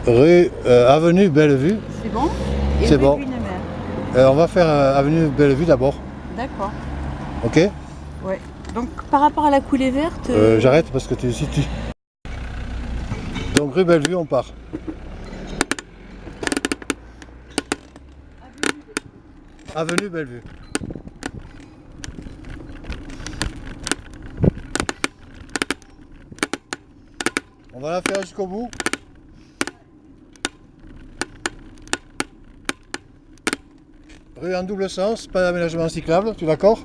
Rue Avenue Bellevue. C'est bon? Et C'est rue bon. Guynemer. On va faire Avenue Bellevue d'abord. D'accord. Ok? Ouais. Donc par rapport à la coulée verte. J'arrête parce que tu situes. Donc rue Bellevue, on part. Avenue Bellevue. On va la faire jusqu'au bout. Rue en double sens, pas d'aménagement cyclable, tu es d'accord?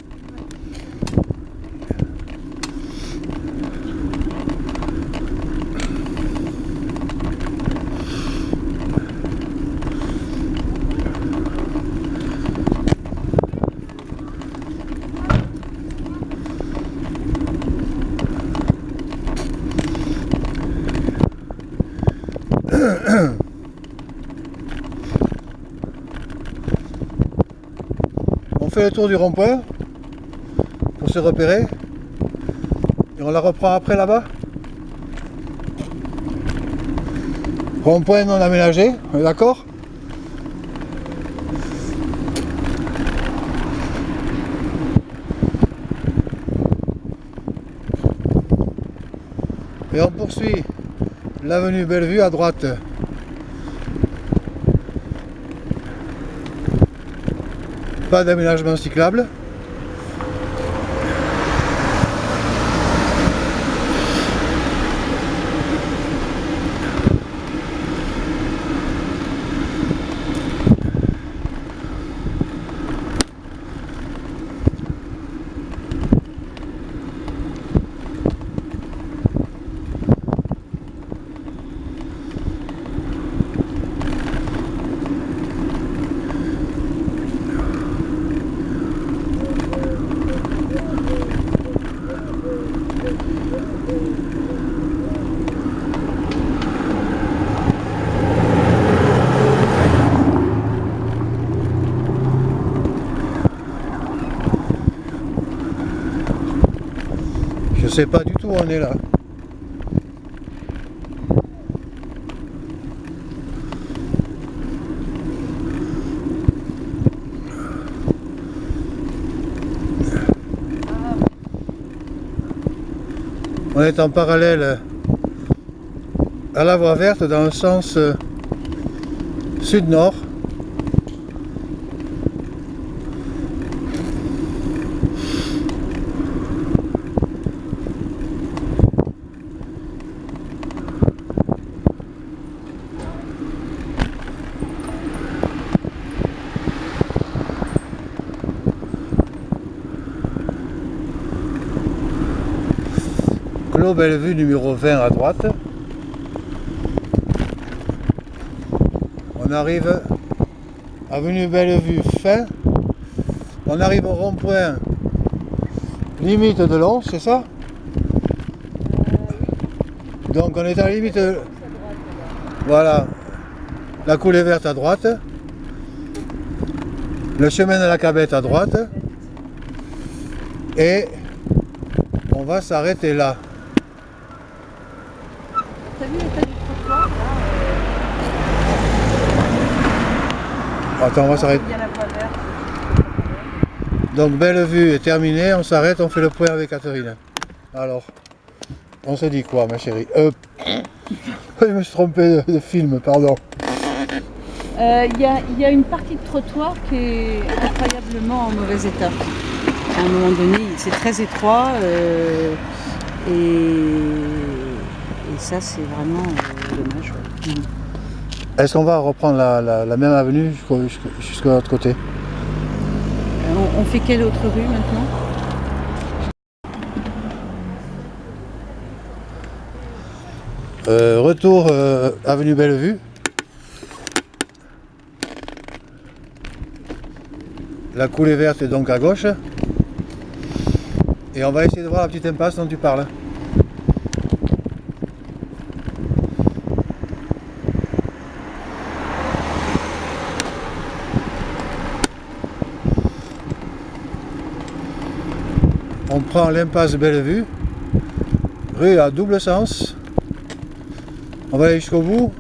On fait le tour du rond-point pour se repérer et on la reprend après là-bas. Rond-point non aménagé, on est d'accord? Et on poursuit l'avenue Bellevue à droite. Pas d'aménagement cyclable. Je sais pas du tout où on est là. On est en parallèle à la voie verte dans le sens sud-nord. Clos Bellevue numéro 20 à droite. On arrive avenue Bellevue fin. On arrive au rond-point limite de Lons, c'est ça? Donc on est à la limite. Voilà. La coulée verte à droite. Le chemin de la Cabette à droite. Et on va s'arrêter là. T'as vu l'état du trottoir là? Attends, on va s'arrêter. Il y a la voie verte. Donc Bellevue est terminée, on s'arrête, on fait le point avec Catherine. Alors, on se dit quoi ma chérie? Je me suis trompé de film, pardon. Il y a une partie de trottoir qui est incroyablement en mauvais état. À un moment donné, c'est très étroit et ça, c'est vraiment dommage. Ouais. Est-ce qu'on va reprendre la même avenue jusqu'à l'autre côté? On fait quelle autre rue maintenant? Retour avenue Bellevue. La coulée verte est donc à gauche. Et on va essayer de voir la petite impasse dont tu parles. On prend l'impasse Bellevue, rue à double sens. On va aller jusqu'au bout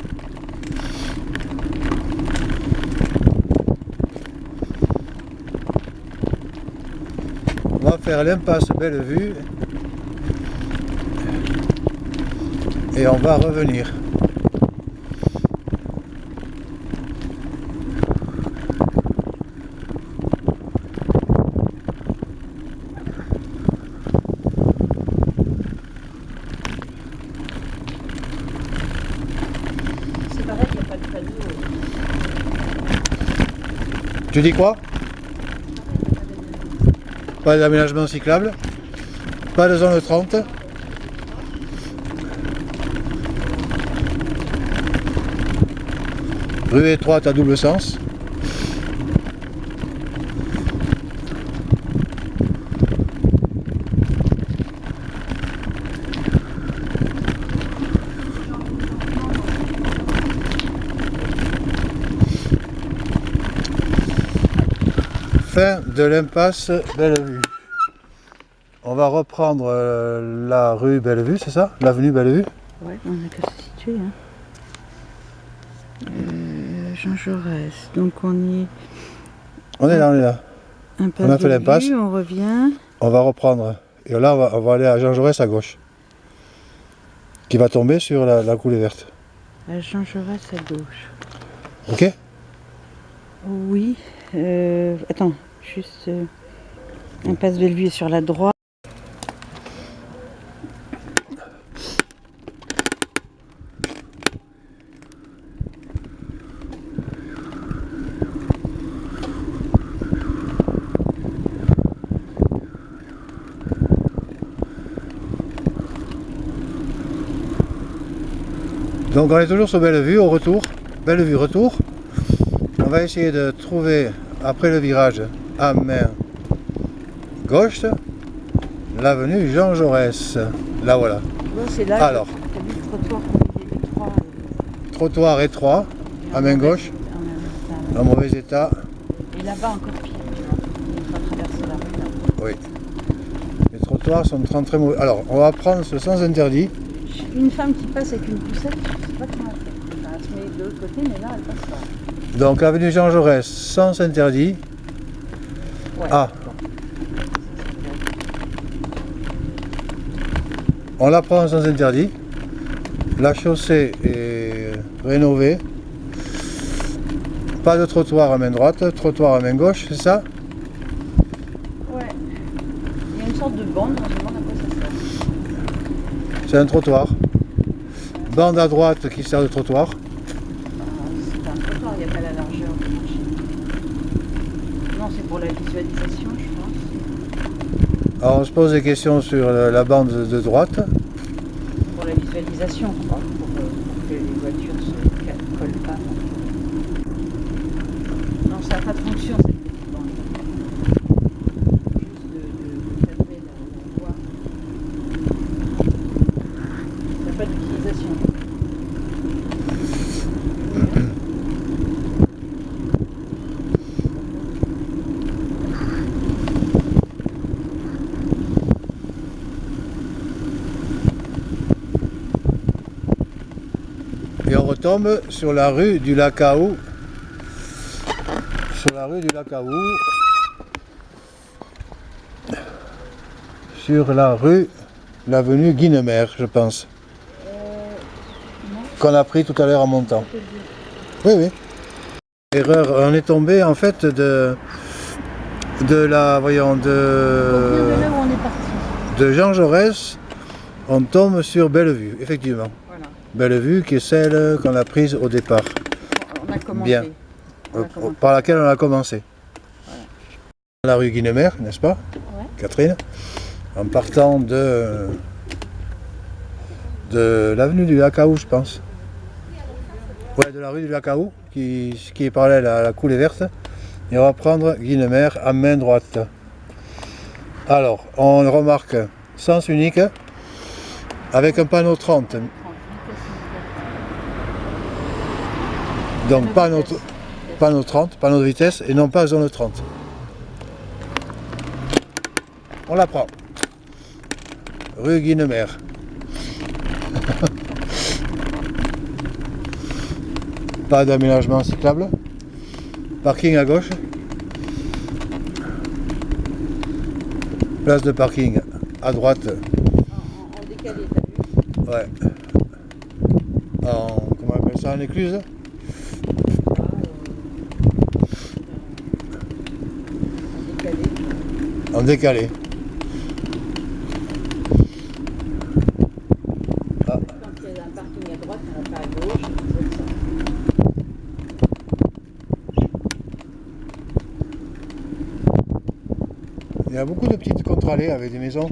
faire l'impasse Bellevue et on va revenir. C'est pareil, il n'y a pas de panneau. Tu dis quoi? Pas d'aménagement cyclable, pas de zone 30. Rue étroite à double sens. Fin de l'impasse Bellevue. On va reprendre la rue Bellevue, c'est ça? L'avenue Bellevue? Ouais, on a qu'à se situer. Hein. Jean Jaurès, donc on y est. On est là, on est là. Impasse On a fait l'impasse. on revient. On va reprendre. Et là, on va aller à Jean Jaurès à gauche. Qui va tomber sur la coulée verte. À Jean Jaurès à gauche. Ok? Oui. Attends, juste. Impasse Bellevue est sur la droite. Donc on est toujours sur Bellevue au retour. Bellevue retour. On va essayer de trouver, après le virage à main gauche, l'avenue Jean Jaurès. Là voilà. Bon, c'est là. Alors, T'as vu le trottoir étroit. trottoir étroit, à main gauche, en mauvais état. Et là-bas encore pire, tu vois. Il faut traverser la rue là. Oui. Les trottoirs sont très mauvais. Alors, on va prendre ce sens interdit. Une femme qui passe avec une poussette, je sais pas comment elle fait. Enfin, elle se met de l'autre côté, mais là elle passe pas. Donc, avenue Jean Jaurès, sens interdit. Ouais. Ah. On la prend en sens interdit. La chaussée est rénovée. Pas de trottoir à main droite, trottoir à main gauche, c'est ça? Ouais. Il y a une sorte de bande, on se demande à quoi ça sert. C'est un trottoir. Bande à droite qui sert de trottoir. C'est un trottoir, il n'y a pas la largeur du marché. Non, c'est pour la visualisation, je pense. Alors on se pose des questions sur la bande de droite. Pour la visualisation, quoi. Pour que les voitures se collent pas. Non, ça n'a pas de fonction, cette petite bande. Juste de cadrer la voie. Ça n'a pas d'utilisation. Et on retombe sur la rue du Lacaou. Sur la rue du Lacaou. Sur la rue, l'avenue Guinemer, je pense. Qu'on a pris tout à l'heure en montant. Oui, oui. Erreur, on est tombé en fait de la, voyons, On vient de là où on est parti. de Jean Jaurès, on tombe sur Bellevue, effectivement. Voilà. Bellevue qui est celle qu'on a prise au départ, On a commencé. Bien. On a commencé. par laquelle on a commencé. Voilà. La rue Guinemer, n'est-ce pas, Ouais. Catherine? En partant de l'avenue du Lacaou, je pense. Ouais, de la rue du Lacaou, qui est parallèle à la coulée verte. Et on va prendre Guinemer à main droite. Alors, on remarque sens unique avec un panneau 30. Donc panneau 30, panneau de vitesse et non pas zone 30. On la prend. Rue Guinemer. Pas d'aménagement cyclable. Parking à gauche. Place de parking à droite. En décalé, t'as vu? Ouais. Comment on appelle ça, en écluse? En décalé. En décalé. Quand il y a un parking à droite, il n'y en a pas à gauche. C'est ça. Il y a beaucoup de petites contre-allées avec des maisons.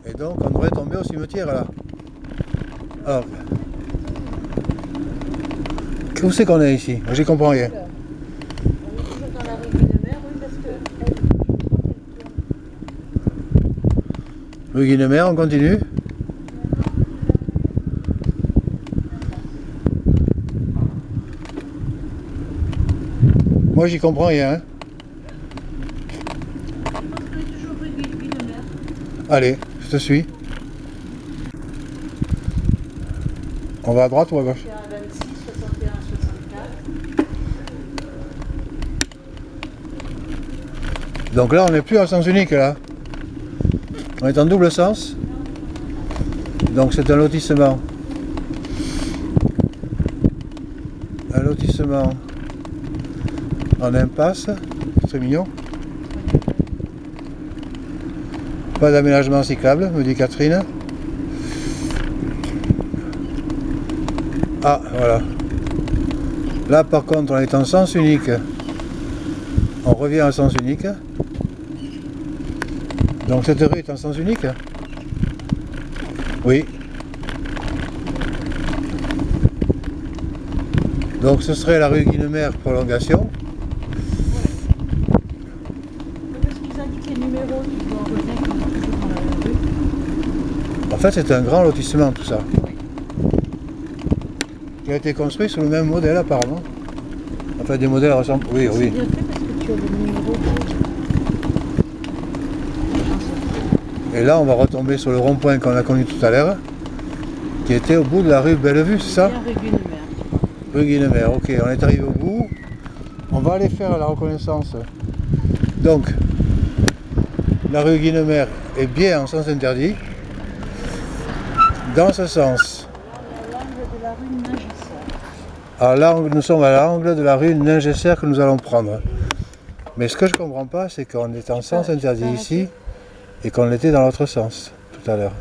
Et donc on devrait tomber au cimetière là. Alors, où c'est qu'on est ici? Moi j'y comprends rien. On est toujours dans la rue Guinemer, oui, parce que Rue Guinemer, on continue. Moi j'y comprends rien. Hein. je pense qu'on est toujours rue Guinemer. Allez, je te suis. On va à droite ou à gauche? 26, 61, 64. Donc là on n'est plus en sens unique là. On est en double sens. Donc c'est un lotissement. Un lotissement en impasse. C'est mignon. Pas d'aménagement cyclable, me dit Catherine. Ah, voilà. Là, par contre, on est en sens unique. On revient en sens unique. Donc, cette rue est en sens unique? Oui. Donc, ce serait la rue Guinemer, prolongation. Parce qu'ils indiquent les numéros, tu dois reconnaître qu'on est toujours dans la même rue. En fait, c'est un grand lotissement, tout ça. Qui a été construit sous le même modèle, apparemment. Enfin, des modèles ressemblent. Oui, C'est oui. bien fait parce que tu as le numéro. Et là, on va retomber sur le rond-point qu'on a connu tout à l'heure, qui était au bout de la rue Bellevue, c'est ça? Bien rue Guinemer. Rue Guinemer, ok, on est arrivé au bout. On va aller faire la reconnaissance. Donc, la rue Guinemer est bien en sens interdit. Dans ce sens. Là, on est à l'angle de la rue Ningesser. Alors là, nous sommes à l'angle de la rue Ningesser que nous allons prendre. Mais ce que je ne comprends pas, c'est qu'on est en sens interdit ici et qu'on l'était dans l'autre sens tout à l'heure.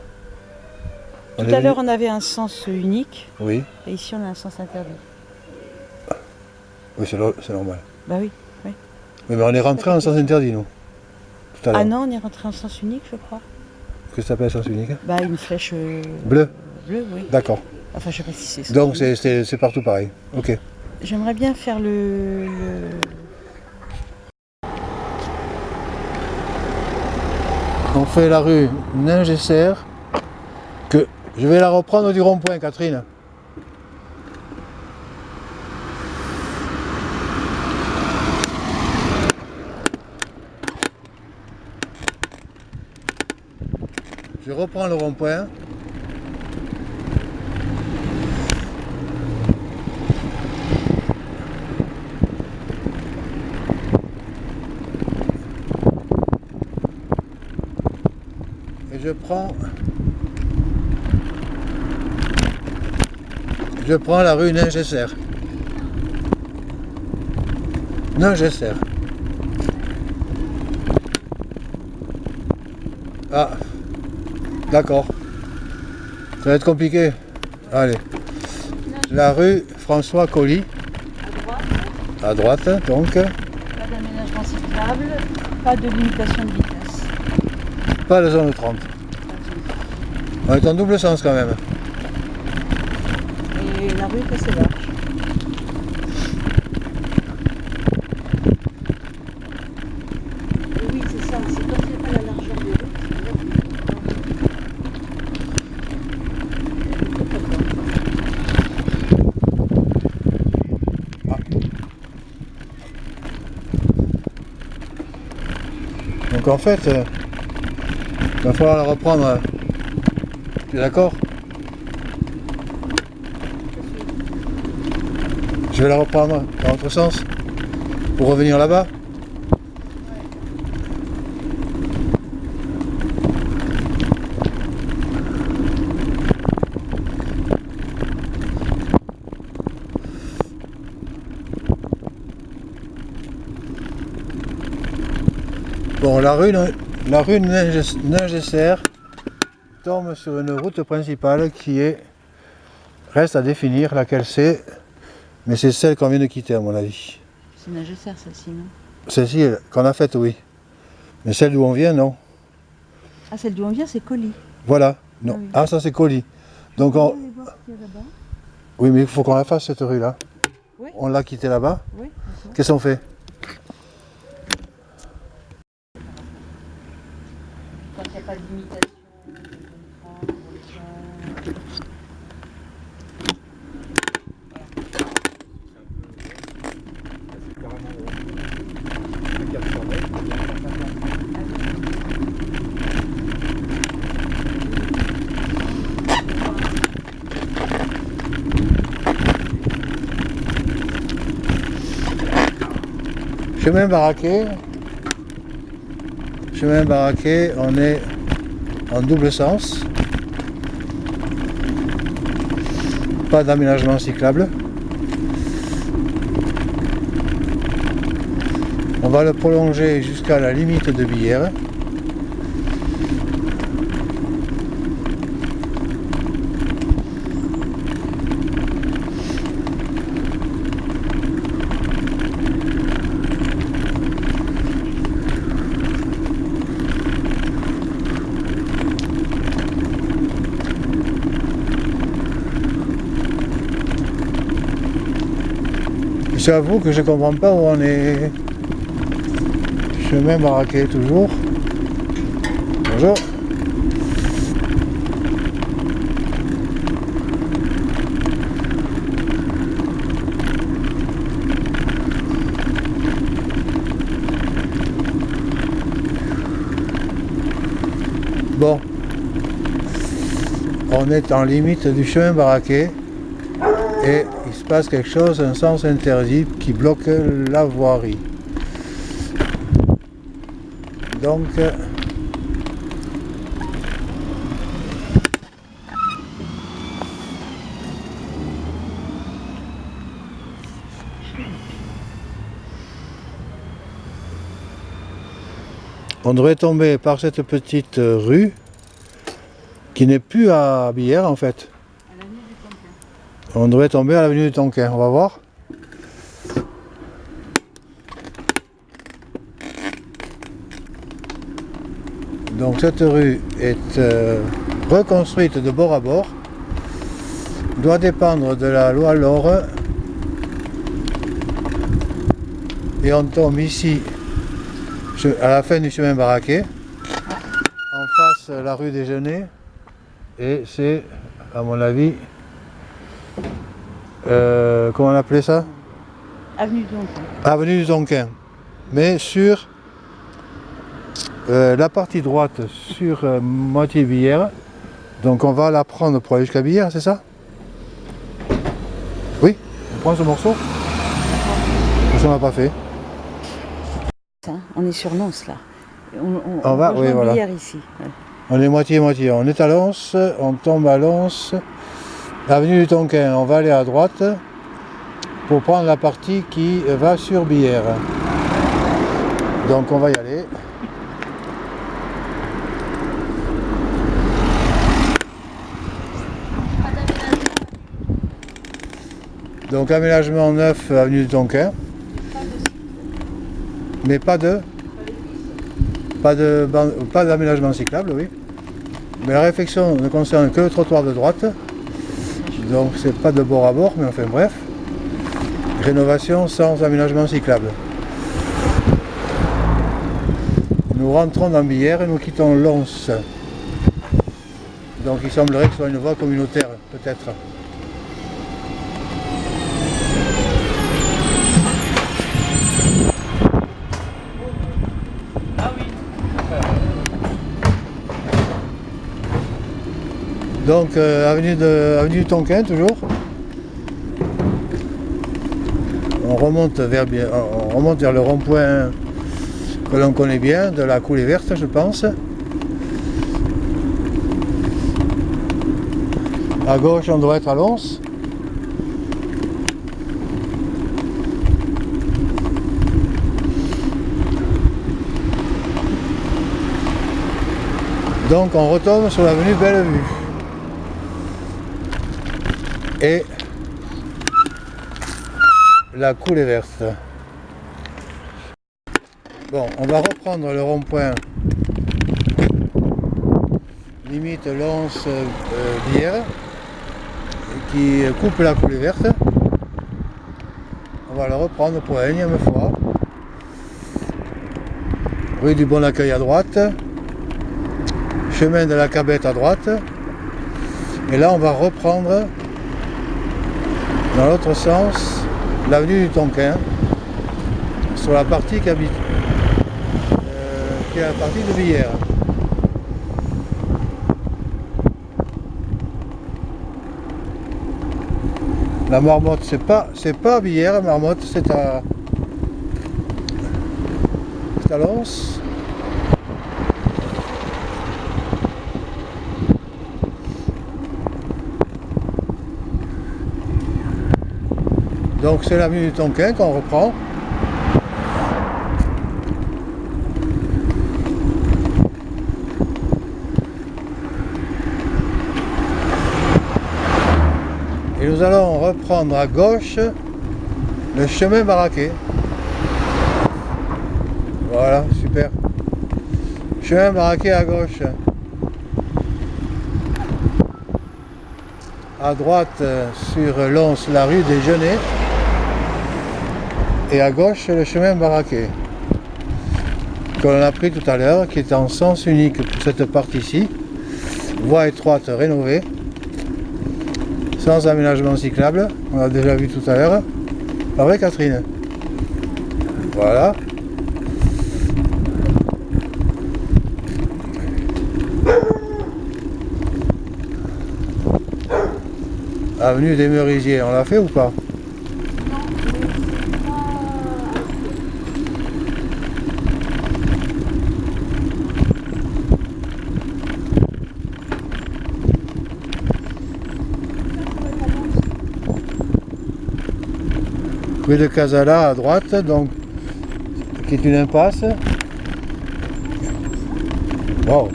Tout à l'heure, on avait un sens unique Oui, et ici, on a un sens interdit. oui c'est normal. Bah oui. Oui, mais on est rentré en sens interdit, nous. Tout à l'heure. Ah non, on est rentré en sens unique, je crois. Qu'est-ce que ça s'appelle sens unique? Bah, une flèche Bleu. bleue, oui. D'accord. Enfin, je sais pas si c'est ça. Donc c'est partout pareil. Ok. J'aimerais bien faire le... On fait la rue Ningesser. Que je vais la reprendre du rond-point, Catherine. Je reprends le rond-point. Et je prends la rue Ningesser. Ningesser. Ah, d'accord. Ça va être compliqué. Allez. La rue François Colly. À droite, À droite, donc. pas d'aménagement cyclable, pas de limitation de vitesse. Pas de zone 30. On est en double sens quand même. Et la rue est assez large. Et oui, c'est ça, c'est quand il n'y a pas la largeur des routes. Donc en fait, il va falloir la reprendre. Tu es d'accord? Je vais la reprendre dans l'autre sens pour revenir là-bas. Bon, la rue Ningesser tombe sur une route principale qui reste à définir laquelle c'est, mais c'est celle qu'on vient de quitter à mon avis. C'est Ningesser celle-ci, non? Celle-ci qu'on a faite, oui. Mais celle d'où on vient, non. Ah, celle d'où on vient, c'est Colis. Voilà. Non. Ah, oui. Ah, ça c'est Colis. Donc On va aller voir ce qu'il y a là-bas. Oui, mais il faut qu'on la fasse cette rue-là. Oui. On l'a quittée là-bas. Oui, d'accord. Qu'est-ce qu'on fait? Quand il n'y a pas d'imitation, Chemin baraqué. Chemin baraqué, on est en double sens. Pas d'aménagement cyclable. On va le prolonger jusqu'à la limite de Billère. J'avoue que je comprends pas où on est. Chemin baraqué toujours. Bonjour. Bon. On est en limite du chemin baraqué. Et il se passe quelque chose, un sens interdit qui bloque la voirie. Donc, on devrait tomber par cette petite rue qui n'est plus à Billère en fait. On devrait tomber à l'avenue du Tonquin, on va voir. Donc cette rue est reconstruite de bord à bord, doit dépendre de la loi Laure, et on tombe ici à la fin du chemin baraqué, en face la rue Déjeuner, et c'est à mon avis, comment on appelait ça? Avenue du Tonquin. Avenue du Tonquin, mais sur la partie droite sur moitié Billère. Donc on va la prendre pour aller jusqu'à Billère, c'est ça? Oui, on prend ce morceau. Ça on n'a pas fait. On est sur Lens là. On va, oui, voilà. Ici. Ouais. On est moitié-moitié. On est à Lens, on tombe à Lens. Avenue du Tonquin, on va aller à droite pour prendre la partie qui va sur Billère. Donc on va y aller. Donc aménagement neuf, avenue du Tonquin. Mais pas d'aménagement cyclable, oui. Mais la réflexion ne concerne que le trottoir de droite. Donc c'est pas de bord à bord, mais enfin bref. Rénovation sans aménagement cyclable. Nous rentrons dans Billère et nous quittons Lens. Donc il semblerait que ce soit une voie communautaire, peut-être. Donc avenue du Tonquin toujours. on remonte vers le rond-point que l'on connaît bien, de la Coulée Verte, je pense. À gauche, on doit être à Lons. Donc on retombe sur l'avenue Bellevue. Et la Coulée Verte. Bon, on va reprendre le rond-point limite Lons-Bière qui coupe la Coulée Verte. On va le reprendre pour la énième fois. Rue du Bon Accueil à droite. Chemin de la Cabette à droite. Et là on va reprendre dans l'autre sens l'avenue du Tonquin sur la partie qui est la partie de Villers. La Marmotte, c'est pas Villers, la Marmotte, c'est à Lons. Donc c'est l'avenue du Tonquin qu'on reprend. Et nous allons reprendre à gauche le chemin Baraquet. Voilà, super. Chemin Baraquet à gauche. À droite sur Lons, la rue des Genêts. Et à gauche le chemin Baraquet. Que l'on a pris tout à l'heure, qui est en sens unique pour cette partie-ci. Voie étroite rénovée. Sans aménagement cyclable, on l'a déjà vu tout à l'heure. Pas vrai Catherine? Voilà. Avenue des Merisiers, on l'a fait ou pas? Rue de Casala à droite, donc qui est une impasse. Wow.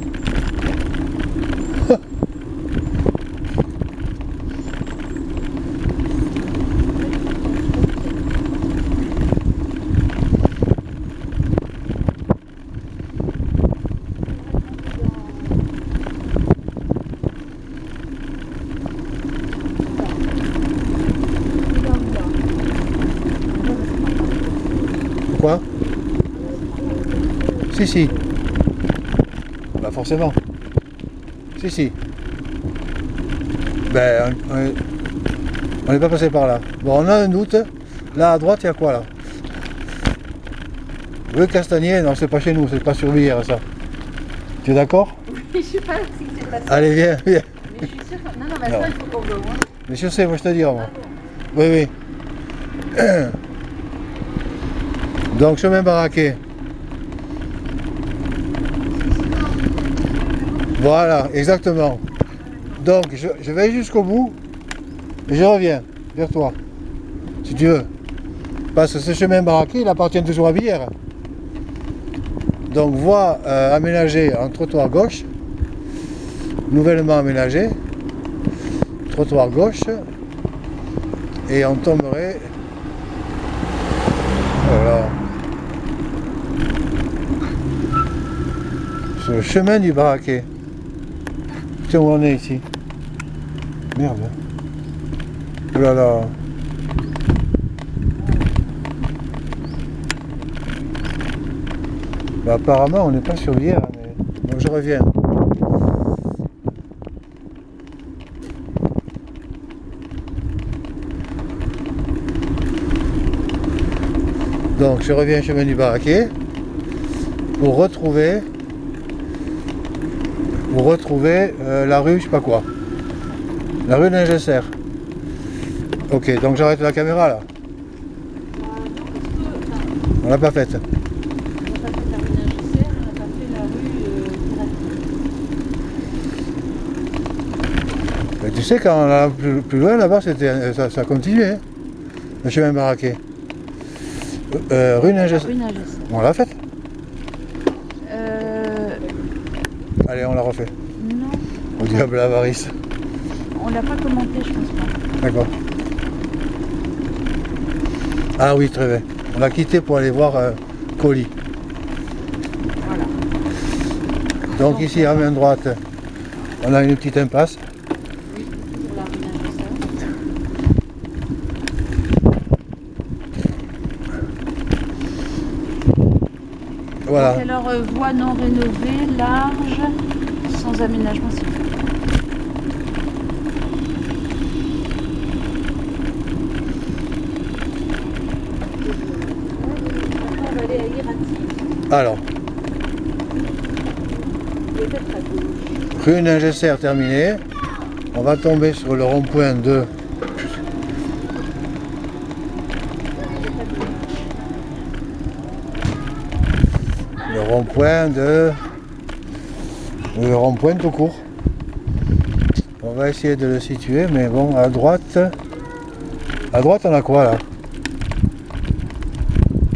Quoi? Si. Bah forcément. Si. Ben, on n'est pas passé par là. Bon, on a un doute. Là, à droite, il y a quoi, là? Rue Castagnier? Non, c'est pas chez nous, c'est pas sur Villers, ça. Tu es d'accord? Oui, je sais pas si c'est passé. Allez, viens. Mais je suis sûre que... Non, mais ça, il faut qu'on le voit. Mais je sais, moi, je te dis, moi. Oui. Donc, chemin Baraquet. Voilà, exactement. Donc, je vais jusqu'au bout et je reviens vers toi, si tu veux. Parce que ce chemin Baraquet, il appartient toujours à Villers. Donc, voie aménagée en trottoir gauche, nouvellement aménagée, trottoir gauche, et on tomberait. Voilà. Sur le chemin du Baraquet. Putain, où on est ici? Merde. Oh là là. Bah, apparemment, on n'est pas sur Villers, mais... Donc je reviens. Donc je reviens chemin du Baraquet pour retrouver la rue, je sais pas quoi. La rue d'Ingesser. Ok, donc j'arrête la caméra là. On l'a pas faite. On n'a pas fait la rue Ningesser, on n'a pas fait la rue Pirati. Mais tu sais, quand on allait plus loin là-bas, ça continuait. Hein, le chemin baraqué. Rue Ningesser. Rue Ningesser. On l'a faite. Euh, Allez, on la refait. non, Au diable l'avarice. on l'a pas commenté, je pense pas. D'accord. Ah oui, très bien. On l'a quitté pour aller voir Colis. Voilà. Donc ici, à main droite, on a une petite impasse. Oui, toujours la rue Ningesser. Voilà. Donc alors, voie non rénovée, large, sans aménagement cyclable. On va aller à Irati. Alors, Peut-être à gauche. rue Ningesser terminée. On va tomber sur le rond-point de... Le rond-point de... Le rond-point tout court. On va essayer de le situer, mais bon, à droite... À droite, on a quoi là?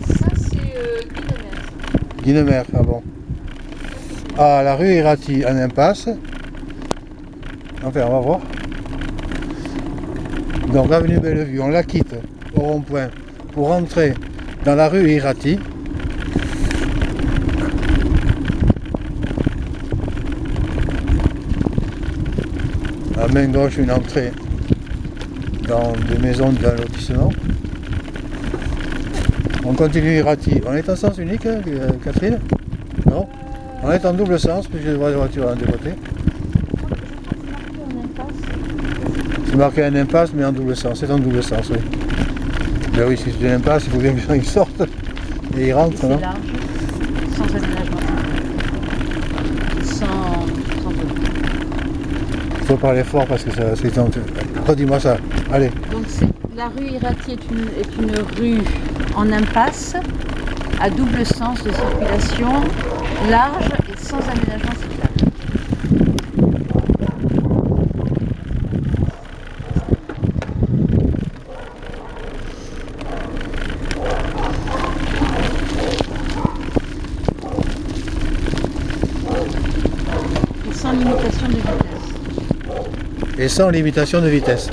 Ça, c'est Guinemer. Guinemer, ah bon. Ah, la rue Irati en impasse. Enfin, on va voir. Donc, avenue Bellevue, on la quitte au rond-point pour rentrer dans la rue Irati. À main gauche, une entrée dans des maisons d'un lotissement. On continue Irati. On est en sens unique, hein, Catherine? Non? On est en double sens, puisque je vois les voitures en deux côtés. C'est marqué en impasse, mais en double sens. C'est en double sens, oui. Ben oui, si c'est une impasse, il faut bien que les gens ils sortent et ils rentrent, non? C'est large, sans aménagement. Sans doute. Il faut parler fort parce que ça, c'est... Redis-moi ça. Allez. Donc la rue Irati est une rue en impasse, à double sens de circulation, large et sans aménagement cyclable. Et sans limitation de vitesse. Et sans limitation de vitesse.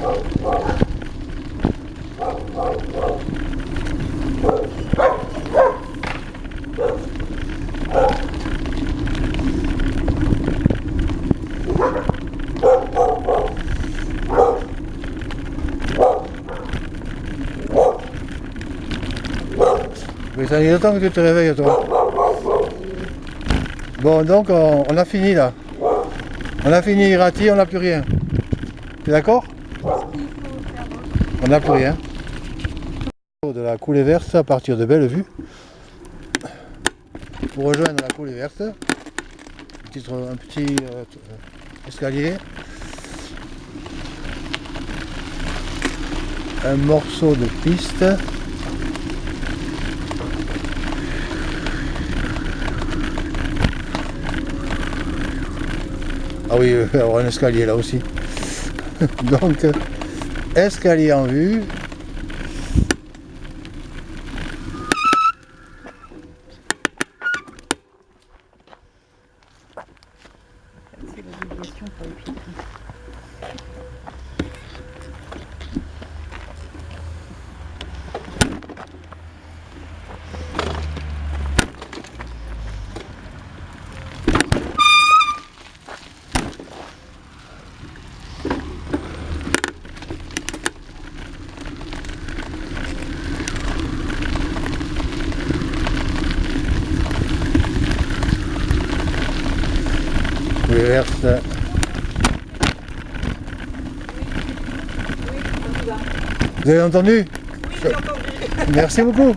Mais ça y est le temps que tu te réveilles, toi. Bon, donc on a fini là. On a fini Irati, on n'a plus rien. Tu es d'accord? On n'a plus rien. De la coulée verte à partir de Bellevue. Pour rejoindre la coulée verte, un petit escalier. Un morceau de piste. Ah oui, il va y avoir un escalier là aussi. Donc, escalier en vue. C'est la déviation pour les piétons. Coulée verte. Vous avez entendu? Oui, j'ai entendu. Merci beaucoup.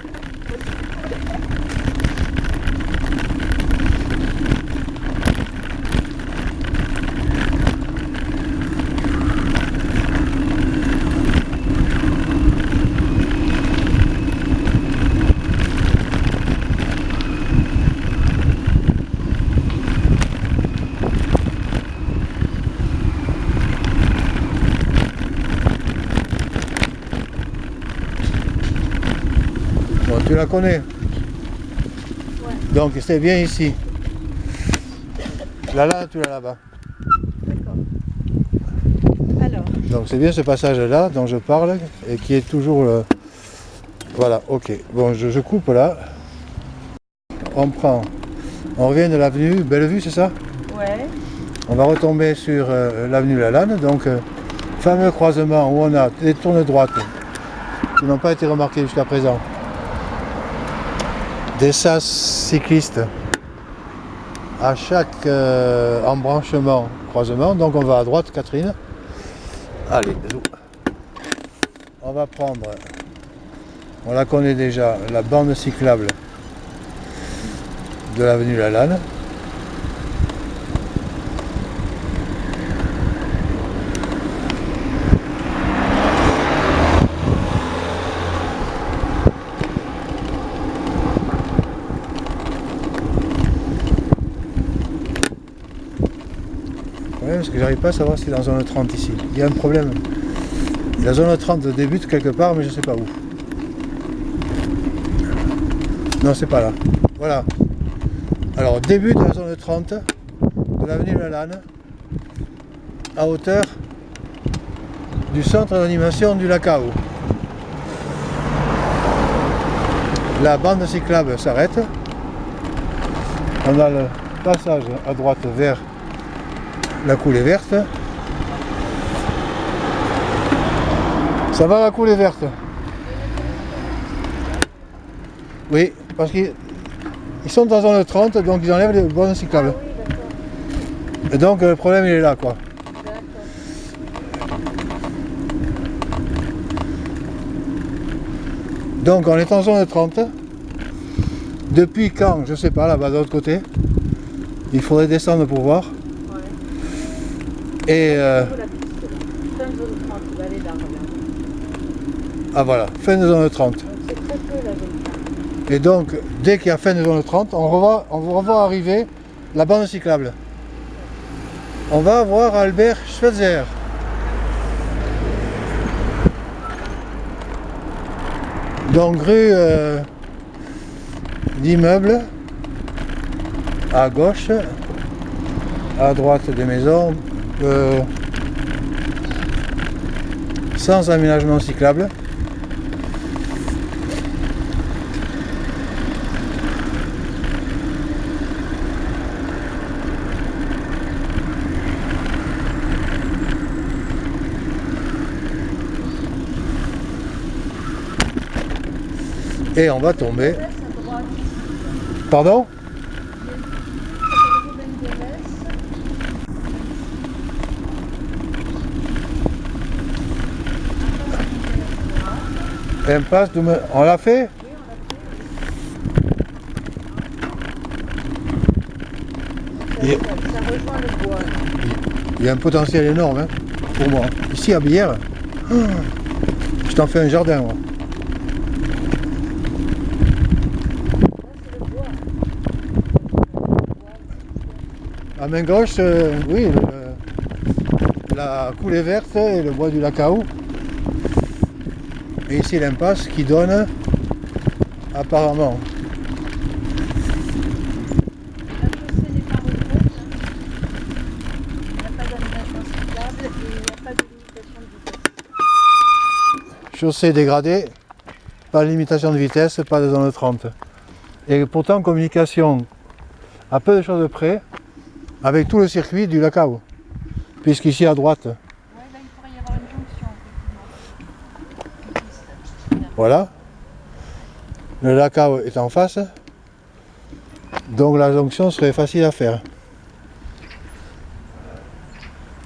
Tu la connais? Ouais. Donc c'est bien ici. La Lanne, tu l'as là-bas. D'accord. Alors, Donc c'est bien ce passage-là dont je parle et qui est toujours le... Voilà, ok. Bon, je coupe là. On revient de l'avenue Bellevue, c'est ça? ouais. On va retomber sur l'avenue Lalanne, donc fameux croisement où on a des tournes droites qui n'ont pas été remarquées jusqu'à présent. Des sas cyclistes à chaque embranchement, croisement. Donc on va à droite, Catherine. Allez, on va prendre, on la connaît déjà, la bande cyclable de l'avenue Lalanne. Parce que j'arrive pas à savoir si c'est dans zone 30 ici. Il y a un problème. La zone 30 débute quelque part, mais je sais pas où. Non, c'est pas là. Voilà. Alors, début de la zone 30 de l'avenue Lalanne, à hauteur du centre d'animation du Lacao. La bande cyclable s'arrête. On a le passage à droite vers la coulée verte. Ça va la coulée verte? Oui, parce qu'ils sont dans zone 30, donc ils enlèvent les bandes cyclables. Ah oui, d'accord. Et donc le problème il est là quoi. D'accord. Donc on est en zone 30. Depuis quand? Je sais pas, là-bas de l'autre côté. Il faudrait descendre pour voir. Ouais. Et La piste, là. Fin de zone 30, il va aller là, regarde. ah voilà, fin de zone 30. Donc c'est très peu la zone 30. Et donc dès qu'il y a fin de zone 30, on revoit arriver la bande cyclable. On va voir Albert Schweitzer. Donc rue d'immeubles, à gauche, à droite des maisons, sans aménagement cyclable. Et on va tomber. Pardon? Impasse de... On l'a fait? Ça rejoint le bois. Il y a un potentiel énorme hein, pour moi. Ici à Bière, je t'en fais un jardin moi. À main gauche, oui, la coulée verte et le bois du Lacao. Et ici l'impasse qui donne apparemment. Chaussée dégradée, pas de limitation de vitesse, pas de zone 30. Et pourtant communication à peu de choses près avec tout le circuit du Lacao. Puisqu'ici à droite. Ouais, là il pourrait y avoir une jonction. Voilà. Le Lacao est en face. Donc la jonction serait facile à faire.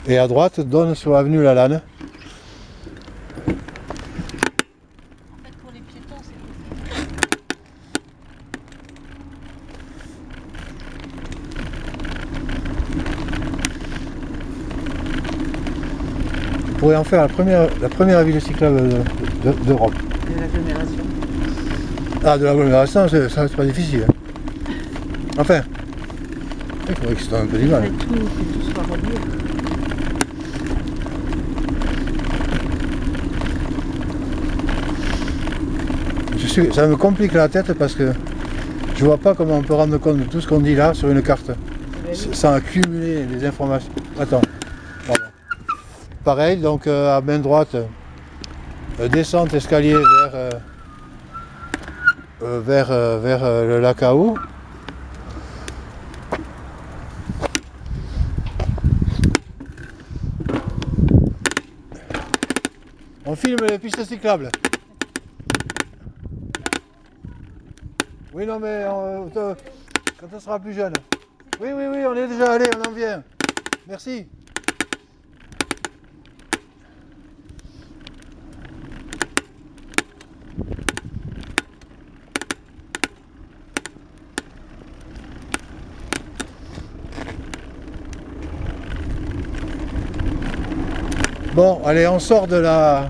Et à droite donne sur l'avenue Lalanne. En fait pour les piétons c'est possible. On pourrait en faire la première ville cyclable d'Europe. De l'agglomération. Ah, de l'agglomération, c'est pas difficile. Enfin, il faudrait que ce soit un peu Que d'image. tout soit relié. Je ça me complique la tête parce que je vois pas comment on peut rendre compte de tout ce qu'on dit là sur une carte sans accumuler les informations. Attends. Pardon. Pareil, donc à main droite, descente escalier vers le lac à eau. On filme les pistes cyclables. Oui, non, mais quand on sera plus jeune. Oui, oui, oui, on est déjà allé, on en vient. Merci. Bon, allez, on sort de la...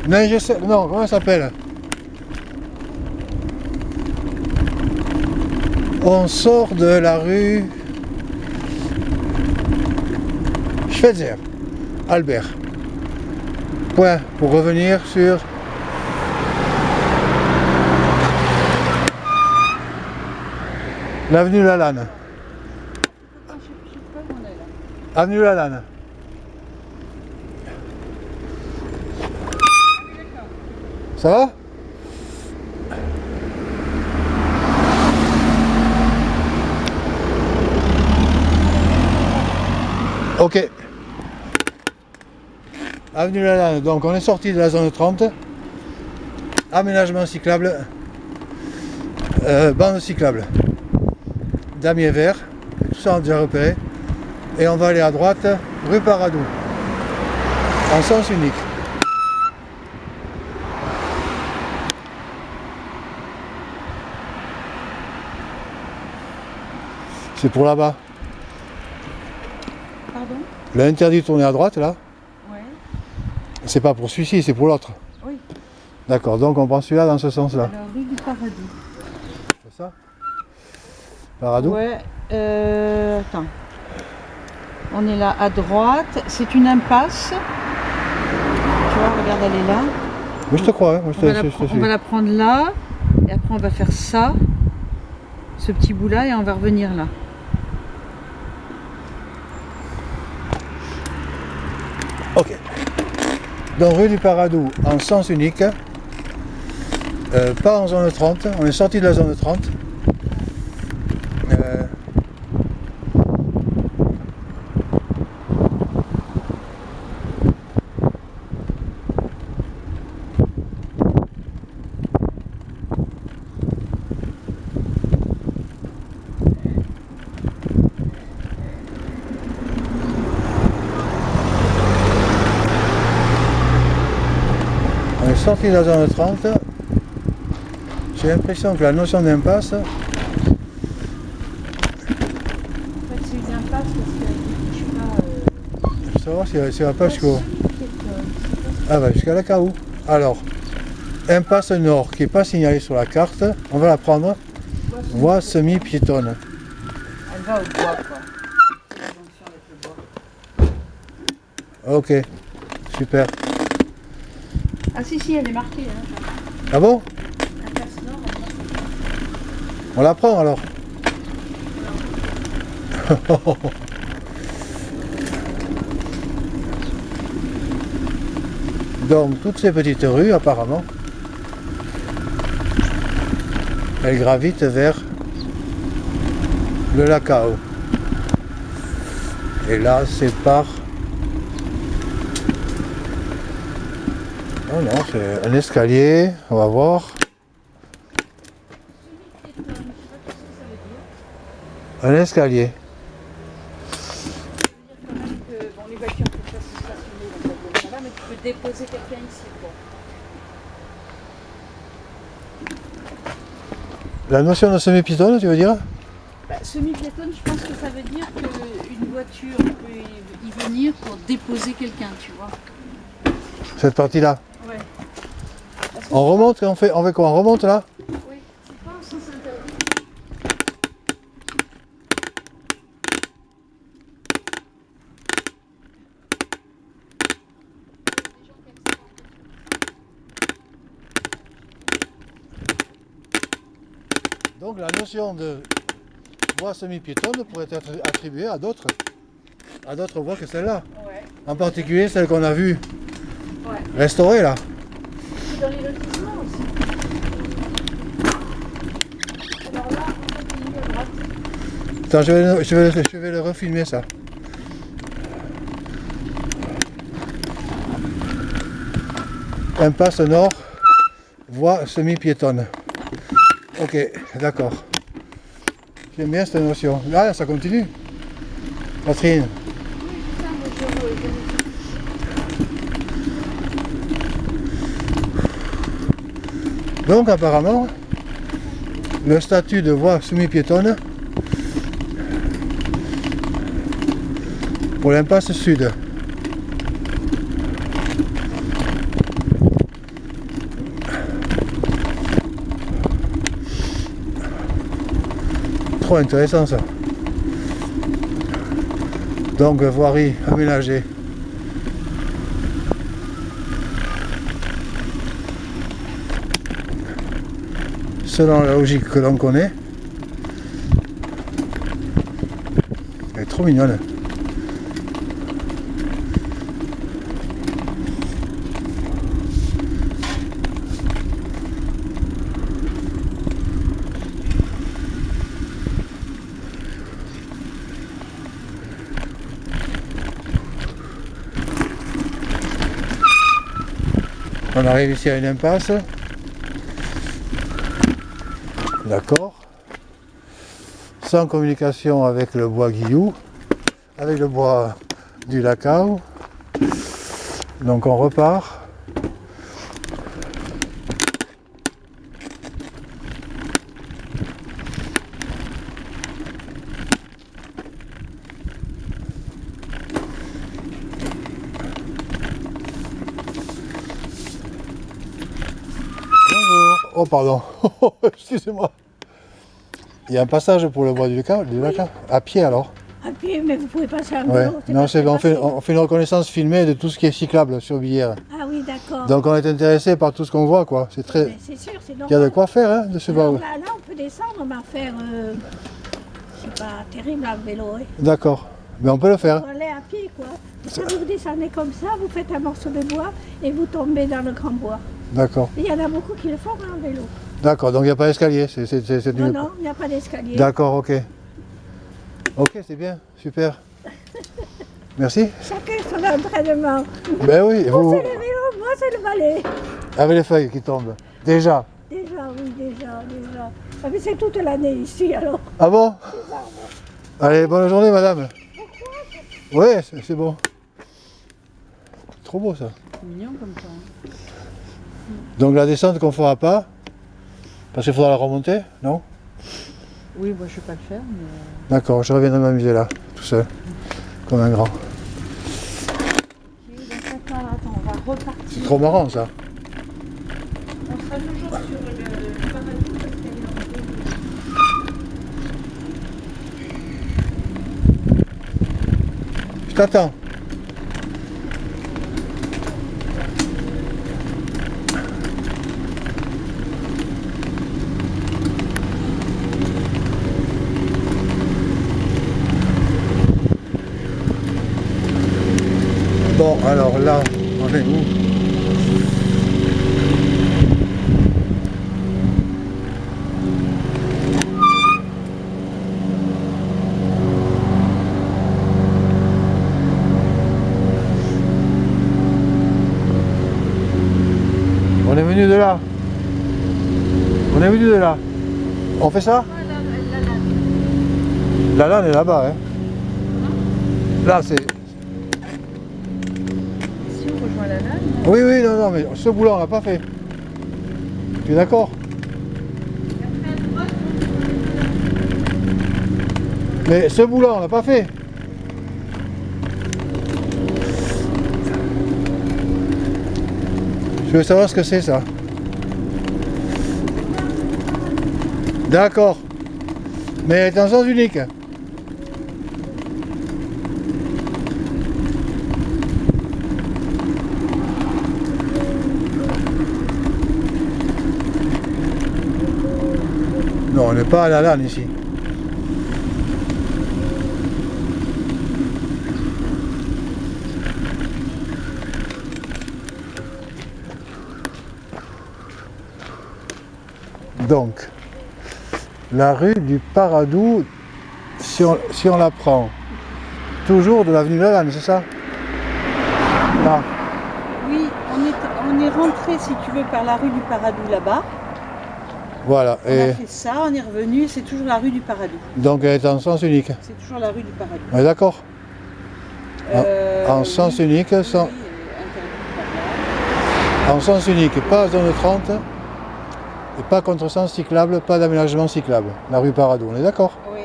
Non, comment ça s'appelle? On sort de la rue Schweitzer, Albert. Point, pour revenir sur l'avenue Lalanne. Avenue Lalanne. Ça va? Ok. Avenue Lalanne, donc on est sorti de la zone 30. Aménagement cyclable. Bande cyclable. Damier vert. Tout ça on a déjà repéré. Et on va aller à droite, rue Paradou. En sens unique. C'est pour là-bas. Pardon? L'interdit de tourner à droite là, Ouais. c'est pas pour celui-ci, c'est pour l'autre. Oui. D'accord, donc on prend celui-là dans ce sens-là. Alors, rue du Paradis. C'est ça? Paradou? Ouais. Attends. On est là à droite. C'est une impasse. Tu vois, regarde, elle est là. Oui, je te crois, hein, moi, On va, je te on suis. va la prendre là. Et après, on va faire ça. Ce petit bout-là. Et on va revenir là. Ok. Donc rue du Paradou en sens unique. Pas en zone 30. On est sorti de la zone 30. On est sorti de la zone 30. J'ai l'impression que la notion d'impasse, En fait, c'est une impasse parce que je sais pas. je veux savoir si elle va pas jusqu'au... Ah bah jusqu'à la Caou. Alors, impasse nord qui n'est pas signalée sur la carte, on va la prendre. Voie semi-piétonne. Elle va au bois, quoi. Attention avec le bois. Ok, super. Ah si, elle est marquée. Hein. Ah bon? Impasse nord, elle est marquée. On la prend alors. Donc toutes ces petites rues apparemment, elles gravitent vers le lac à eau. Et là c'est par... Oh non, c'est un escalier, on va voir. Un escalier. Ça veut dire quand même que bon, les voitures peuvent pas se stationner dans cette zone-là, mais tu peux déposer quelqu'un ici, quoi. La notion de semi-piétonne, tu veux dire? Bah, semi-piétonne, je pense que ça veut dire qu'une voiture peut y venir pour déposer quelqu'un, tu vois. Cette partie-là. Ouais. Parce que On remonte, on fait quoi? On remonte là? oui, c'est pas un sens interdit. Donc la notion de voie semi-piétonne pourrait être attribuée à d'autres voies que celle-là. Ouais. En particulier celle qu'on a vue Ouais. restaurée là. Dans les lotissements aussi. Alors là, on continue à droite. Attends, je vais le refilmer ça. Impasse nord, voie semi-piétonne. Ok, d'accord. J'aime bien cette notion. Ah, ça continue. Catherine. Donc apparemment, le statut de voie semi-piétonne pour l'impasse sud. Trop intéressant ça. Donc voirie aménagée. Selon la logique que l'on connaît. Elle est trop mignonne. On arrive ici à une impasse. D'accord. Sans communication avec le bois Guillou, avec le bois du Lacao. Donc on repart. Oh pardon, excusez-moi. Il y a un passage pour le bois du Lacao, à pied alors. À pied, mais vous pouvez passer en Ouais. vélo. Non, c'est on fait une reconnaissance filmée de tout ce qui est cyclable sur Villiers. Ah oui, d'accord. Donc on est intéressé par tout ce qu'on voit quoi. C'est très. Mais c'est sûr, c'est normal. Il y a de quoi faire hein, de ce Alors bois. là, on peut descendre, mais faire. C'est pas terrible en vélo. Hein. D'accord. Mais on peut le faire. Vous allez à pied, quoi. Quand vous descendez comme ça, vous faites un morceau de bois et vous tombez dans le grand bois. D'accord. Et il y en a beaucoup qui le font en vélo. D'accord, donc il n'y a pas d'escalier. C'est Non, non, il n'y a pas d'escalier. D'accord, ok. Ok, c'est bien, super. Merci. Chacun son entraînement. Ben oui, Vous, vous, c'est le vélo, moi, c'est le balai. avec les feuilles qui tombent. Déjà. Déjà, oui, déjà. Ah, mais c'est toute l'année ici, alors. Ah bon? Allez, bonne journée, madame. Oui, c'est bon. Trop beau ça. C'est mignon comme ça. Hein. Donc la descente qu'on ne fera pas, parce qu'il faudra la remonter, non? Oui, moi je ne vais pas le faire, mais. D'accord, je reviendrai m'amuser là, tout seul, comme un grand. Ok, donc attends, on va repartir. C'est trop marrant ça. On sera toujours sur le paradis parce qu'elle est en vélo. Je t'attends. Bon, alors là, on est où? On est venu de là. On est venu de là. On fait ça? La lane est là-bas, hein. Là, c'est... Si on rejoint la lane. Oui, oui, non, non, mais ce boulot, on l'a pas fait. Tu es d'accord? Mais ce boulot, on l'a pas fait. Je veux savoir ce que c'est, ça. D'accord. Mais elle est en sens unique. Non, n'est pas à la lane ici. Donc, la rue du Paradou, si on la prend, toujours de l'avenue Lalanne, c'est ça? Là. Oui, on est rentré, si tu veux, par la rue du Paradou là-bas. Voilà. On a fait ça, on est revenu, c'est toujours la rue du Paradou. Donc elle est en sens unique. C'est toujours la rue du Paradou. On est d'accord? En sens unique, Oui, interdit par là. en sens unique, pas zone 30, et pas contresens cyclable, pas d'aménagement cyclable. La rue Paradou, on est d'accord? Oui.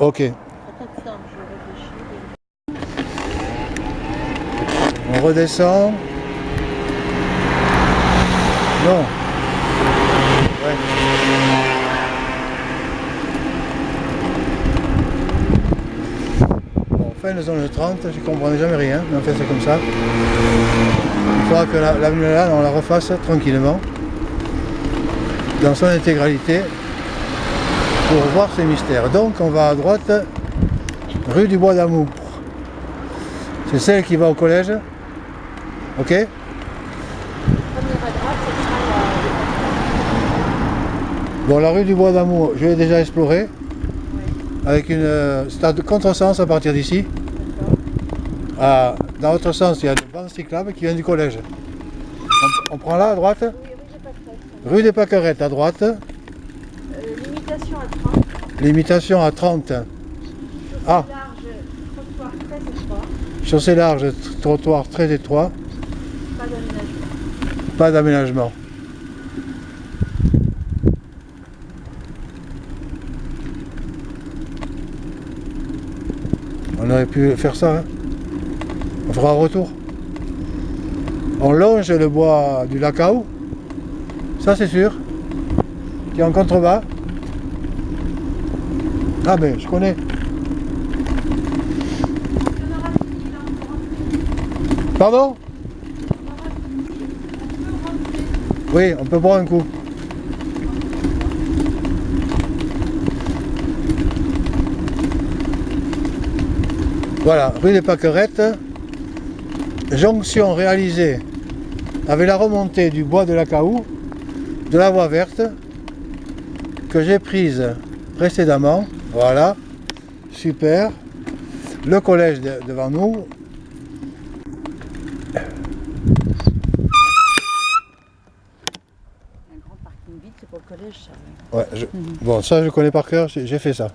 Ok. Attends, je réfléchis. On redescend. Non. Ouais. Bon, fin de zone 30, je ne comprenais jamais rien, mais en fait c'est comme ça. Il faudra que l'avenue là, on la refasse tranquillement, dans son intégralité, pour voir ces mystères. Donc on va à droite, rue du Bois d'Amour. C'est celle qui va au collège. Ok? Bon, la rue du Bois d'Amour, je l'ai déjà explorée. Avec une stade de contresens à partir d'ici. Dans l'autre sens, il y a une bande cyclable qui vient du collège. On prend là à droite. Rue des Pâquerettes à droite. Limitation à 30. Limitation à 30. Ah, Large, trottoir très étroit. chaussée large, trottoir très étroit. Pas d'aménagement. Pas d'aménagement. On aurait pu faire ça, hein. On fera un retour. On longe le bois du Lacao, ça c'est sûr, qui est en contrebas. Ah ben je connais. Pardon? Oui, on peut boire un coup. Voilà, rue des Pâquerettes, jonction réalisée avec la remontée du bois de Lacao, de la voie verte, que j'ai prise précédemment. Voilà, super. Le collège devant nous. Un grand parking vide, c'est pour le collège, ça. Ouais, bon, ça je connais par cœur, j'ai fait ça.